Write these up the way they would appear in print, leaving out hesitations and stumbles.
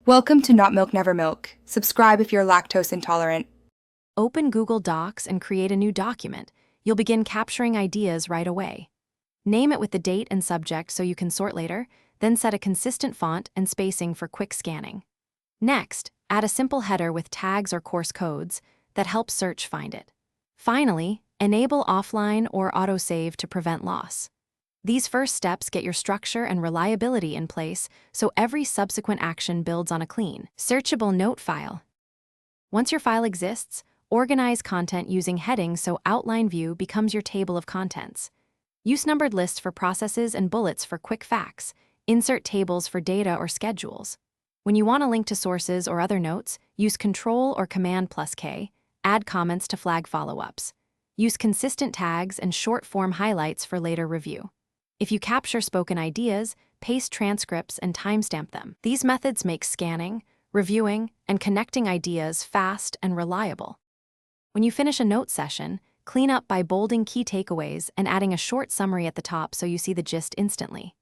Welcome to Not Milk Never Milk. Subscribe if you're lactose intolerant. Open Google Docs and create a new document. You'll begin capturing ideas right away. Name it with the date and subject so you can sort later, then set a consistent font and spacing for quick scanning. Next, add a simple header with tags or course codes that help search find it. Finally, enable offline or autosave to prevent loss. These first steps get your structure and reliability in place so every subsequent action builds on a clean, searchable note file. Once your file exists, organize content using headings so Outline View becomes your table of contents. Use numbered lists for processes and bullets for quick facts. Insert tables for data or schedules. When you want to link to sources or other notes, use Control or Command+K. Add comments to flag follow-ups. Use consistent tags and short-form highlights for later review. If you capture spoken ideas, paste transcripts and timestamp them. These methods make scanning, reviewing, and connecting ideas fast and reliable. When you finish a note session, clean up by bolding key takeaways and adding a short summary at the top so you see the gist instantly.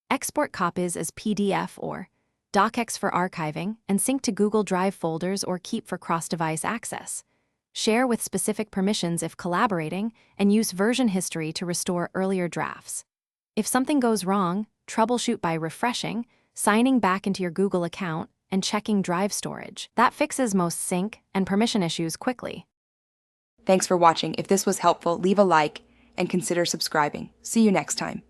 Export copies as PDF or DocX for archiving and sync to Google Drive folders or Keep for cross-device access. Share with specific permissions if collaborating, and use version history to restore earlier drafts. If something goes wrong, troubleshoot by refreshing, signing back into your Google account, and checking drive storage. That fixes most sync and permission issues quickly. Thanks for watching. If this was helpful, leave a like and consider subscribing. See you next time.